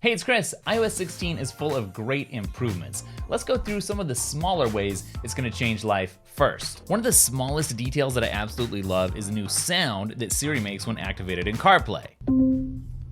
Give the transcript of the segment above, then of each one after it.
Hey, it's Chris. iOS 16 is full of great improvements. Let's go through some of the smaller ways it's going to change life first. One of the smallest details that I absolutely love is the new sound that Siri makes when activated in CarPlay.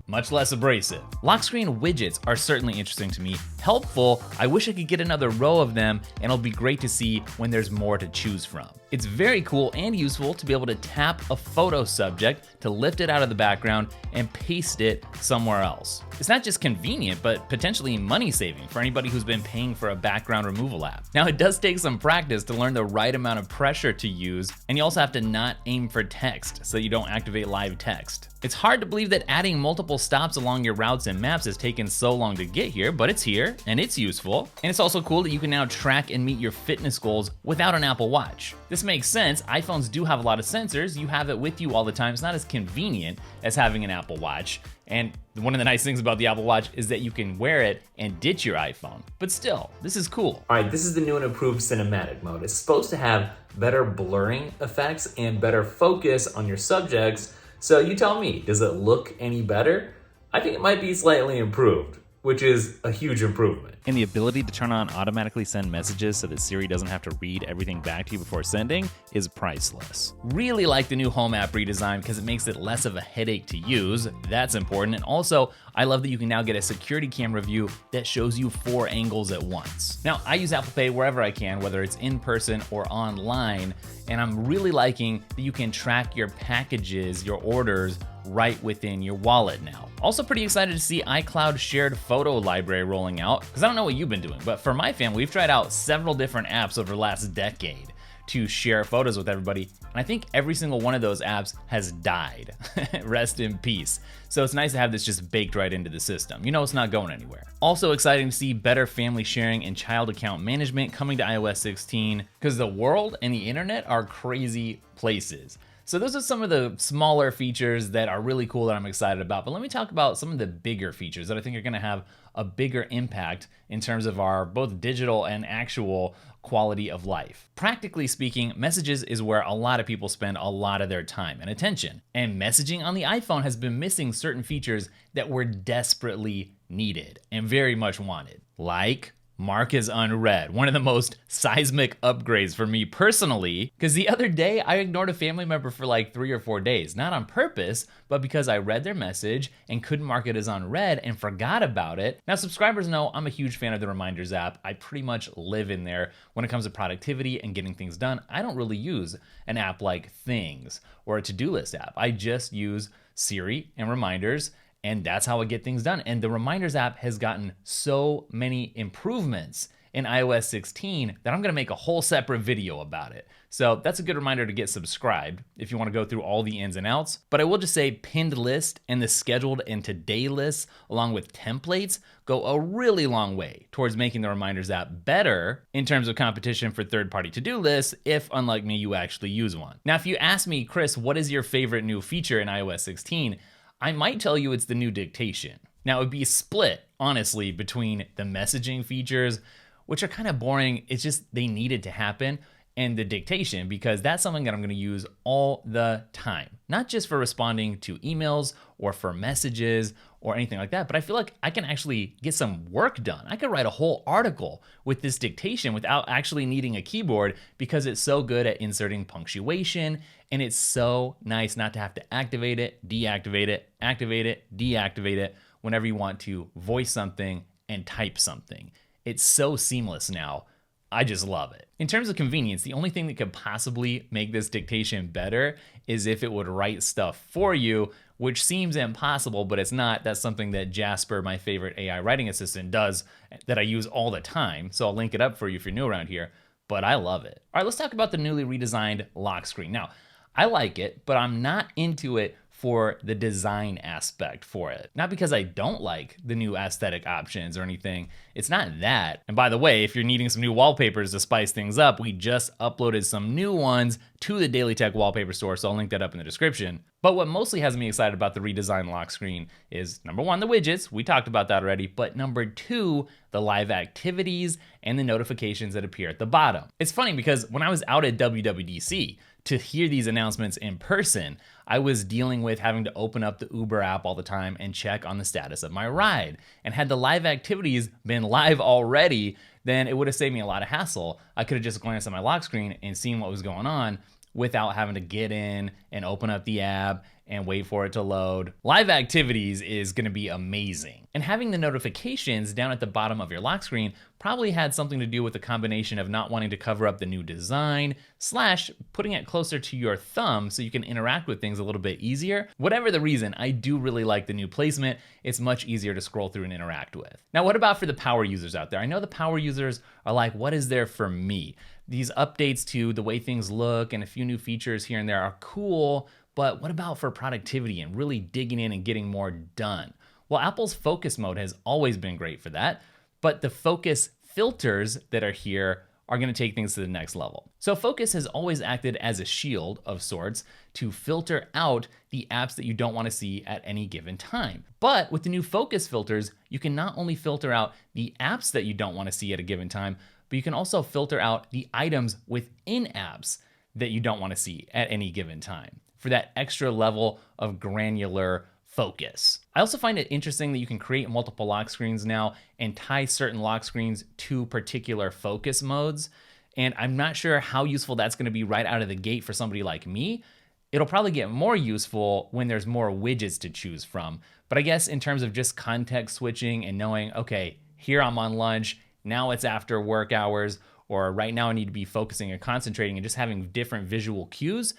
Much less abrasive. Lock screen widgets are certainly interesting to me. Helpful, I wish I could get another row of them, and it'll be great to see when there's more to choose from. It's very cool and useful to be able to tap a photo subject to lift it out of the background and paste it somewhere else. It's not just convenient, but potentially money saving for anybody who's been paying for a background removal app. Now, it does take some practice to learn the right amount of pressure to use, and you also have to not aim for text so you don't activate live text. It's hard to believe that adding multiple stops along your routes and maps has taken so long to get here, but it's here and it's useful. And it's also cool that you can now track and meet your fitness goals without an Apple Watch. This makes sense. iPhones do have a lot of sensors. You have it with you all the time. It's not as convenient as having an Apple Watch. And one of the nice things about the Apple Watch is that you can wear it and ditch your iPhone. But still, this is cool. All right, this is the new and improved cinematic mode. It's supposed to have better blurring effects and better focus on your subjects. So you tell me, does it look any better? I think it might be slightly improved, which is a huge improvement. And the ability to turn on automatically send messages so that Siri doesn't have to read everything back to you before sending is priceless. Really like the new Home app redesign because it makes it less of a headache to use. That's important. And also, I love that you can now get a security camera view that shows you 4 angles at once. Now, I use Apple Pay wherever I can, whether it's in person or online, and I'm really liking that you can track your packages, your orders, right within your wallet now. Also pretty excited to see iCloud shared photo library rolling out, because I don't know what you've been doing, but for my family, we've tried out several different apps over the last decade to share photos with everybody, and I think every single one of those apps has died. Rest in peace. So it's nice to have this just baked right into the system. You know it's not going anywhere. Also exciting to see better family sharing and child account management coming to iOS 16, because the world and the internet are crazy places. So those are some of the smaller features that are really cool that I'm excited about. But let me talk about some of the bigger features that I think are gonna have a bigger impact in terms of our both digital and actual quality of life. Practically speaking, messages is where a lot of people spend a lot of their time and attention. And messaging on the iPhone has been missing certain features that were desperately needed and very much wanted, like Mark as unread, one of the most seismic upgrades for me personally, because the other day I ignored a family member for like 3 or 4 days, not on purpose, but because I read their message and couldn't mark it as unread and forgot about it. Now, subscribers know I'm a huge fan of the Reminders app. I pretty much live in there when it comes to productivity and getting things done. I don't really use an app like Things or a to-do list app. I just use Siri and Reminders, and that's how I get things done. And the Reminders app has gotten so many improvements in iOS 16 that I'm gonna make a whole separate video about it. So that's a good reminder to get subscribed if you wanna go through all the ins and outs. But I will just say pinned list and the scheduled and today lists, along with templates, go a really long way towards making the Reminders app better in terms of competition for third-party to-do lists if, unlike me, you actually use one. Now, if you ask me, Chris, what is your favorite new feature in iOS 16? I might tell you it's the new dictation. Now, it would be split, honestly, between the messaging features, which are kind of boring. It's just they needed to happen, and the dictation, because that's something that I'm gonna use all the time. Not just for responding to emails or for messages or anything like that, but I feel like I can actually get some work done. I could write a whole article with this dictation without actually needing a keyboard because it's so good at inserting punctuation, and it's so nice not to have to activate it, deactivate it, activate it, deactivate it whenever you want to voice something and type something. It's so seamless now. I just love it. In terms of convenience, the only thing that could possibly make this dictation better is if it would write stuff for you, which seems impossible, but it's not. That's something that Jasper, my favorite AI writing assistant, does that I use all the time. So I'll link it up for you if you're new around here, but I love it. All right, let's talk about the newly redesigned lock screen. Now, I like it, but I'm not into it for the design aspect for it. Not because I don't like the new aesthetic options or anything. It's not that. And by the way, if you're needing some new wallpapers to spice things up, we just uploaded some new ones to the Daily Tech wallpaper store, so I'll link that up in the description. But what mostly has me excited about the redesigned lock screen is number one, the widgets. We talked about that already. But number two, the live activities and the notifications that appear at the bottom. It's funny because when I was out at WWDC to hear these announcements in person, I was dealing with having to open up the Uber app all the time and check on the status of my ride. And had the live activities been live already, then it would have saved me a lot of hassle. I could have just glanced at my lock screen and seen what was going on without having to get in and open up the app and wait for it to load. Live activities is gonna be amazing. And having the notifications down at the bottom of your lock screen probably had something to do with the combination of not wanting to cover up the new design / putting it closer to your thumb so you can interact with things a little bit easier. Whatever the reason, I do really like the new placement. It's much easier to scroll through and interact with. Now, what about for the power users out there? I know the power users are like, what is there for me? These updates to the way things look and a few new features here and there are cool, but what about for productivity and really digging in and getting more done? Well, Apple's focus mode has always been great for that, but the focus filters that are here are going to take things to the next level. So focus has always acted as a shield of sorts to filter out the apps that you don't want to see at any given time. But with the new focus filters, you can not only filter out the apps that you don't want to see at a given time, but you can also filter out the items within apps that you don't want to see at any given time for that extra level of granular focus. I also find it interesting that you can create multiple lock screens now and tie certain lock screens to particular focus modes. And I'm not sure how useful that's going to be right out of the gate for somebody like me. It'll probably get more useful when there's more widgets to choose from. But I guess in terms of just context switching and knowing, okay, here I'm on lunch, now it's after work hours, or right now I need to be focusing and concentrating and just having different visual cues,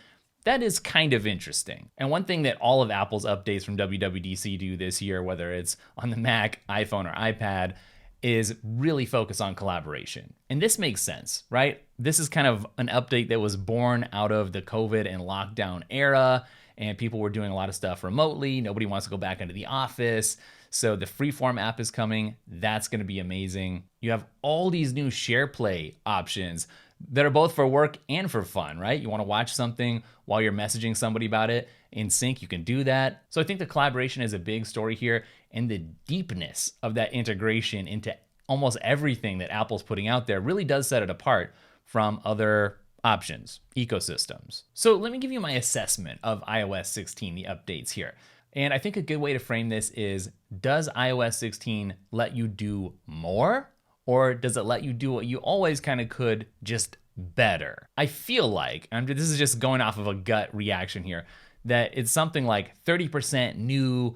that is kind of interesting. And one thing that all of Apple's updates from WWDC do this year, whether it's on the Mac, iPhone, or iPad, is really focus on collaboration. And this makes sense, right? This is kind of an update that was born out of the COVID and lockdown era, and people were doing a lot of stuff remotely. Nobody wants to go back into the office. So the Freeform app is coming. That's going to be amazing. You have all these new SharePlay options that are both for work and for fun, right? You want to watch something while you're messaging somebody about it in sync, you can do that. So I think the collaboration is a big story here, and the deepness of that integration into almost everything that Apple's putting out there really does set it apart from other options, ecosystems. So let me give you my assessment of iOS 16, the updates here. And I think a good way to frame this is, does iOS 16 let you do more? Or does it let you do what you always kind of could, just better? I feel like, and this is just going off of a gut reaction here, that it's something like 30% new,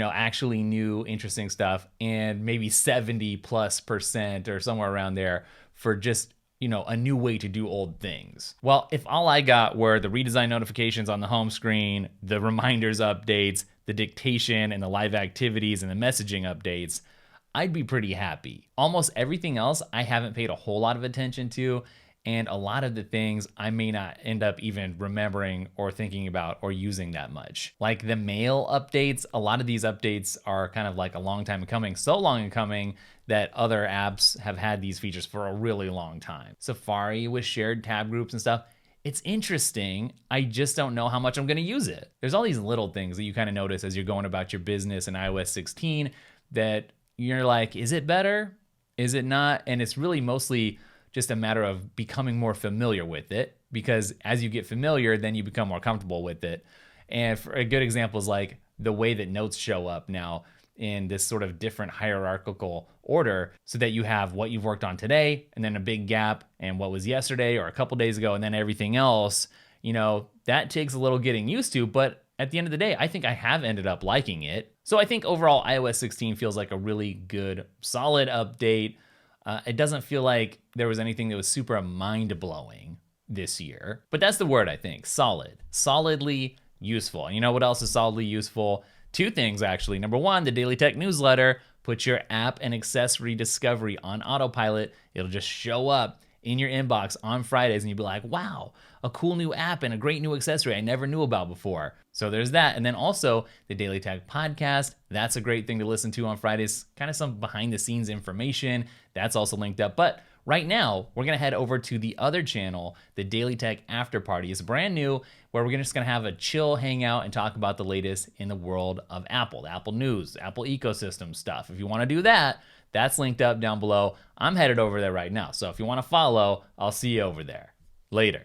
actually new, interesting stuff, and maybe 70+% or somewhere around there for just, a new way to do old things. Well, if all I got were the redesigned notifications on the home screen, the reminders updates, the dictation and the live activities and the messaging updates, I'd be pretty happy. Almost everything else I haven't paid a whole lot of attention to, and a lot of the things I may not end up even remembering or thinking about or using that much. Like the mail updates, a lot of these updates are kind of like a long time coming, so long in coming that other apps have had these features for a really long time. Safari with shared tab groups and stuff, it's interesting. I just don't know how much I'm gonna use it. There's all these little things that you kind of notice as you're going about your business in iOS 16 that you're like, is it better? Is it not? And it's really mostly just a matter of becoming more familiar with it, because as you get familiar, then you become more comfortable with it. And for a good example is like the way that notes show up now in this sort of different hierarchical order, so that you have what you've worked on today and then a big gap and what was yesterday or a couple days ago and then everything else. That takes a little getting used to, but at the end of the day, I think I have ended up liking it. So I think overall iOS 16 feels like a really good, solid update. It doesn't feel like there was anything that was super mind-blowing this year, but that's the word, I think, solid, solidly useful. And you know what else is solidly useful? Two things, actually. Number one, the Daily Tech newsletter. Put your app and accessory discovery on autopilot. It'll just show up in your inbox on Fridays and you'll be like, wow, a cool new app and a great new accessory I never knew about before. So there's that. And then also the Daily Tech podcast. That's a great thing to listen to on Fridays. Kind of some behind the scenes information. That's also linked up. But Right now, we're going to head over to the other channel, the Daily Tech After Party. It's brand new, where we're just going to have a chill hangout and talk about the latest in the world of Apple, the Apple news, Apple ecosystem stuff. If you want to do that, that's linked up down below. I'm headed over there right now. So if you want to follow, I'll see you over there. Later.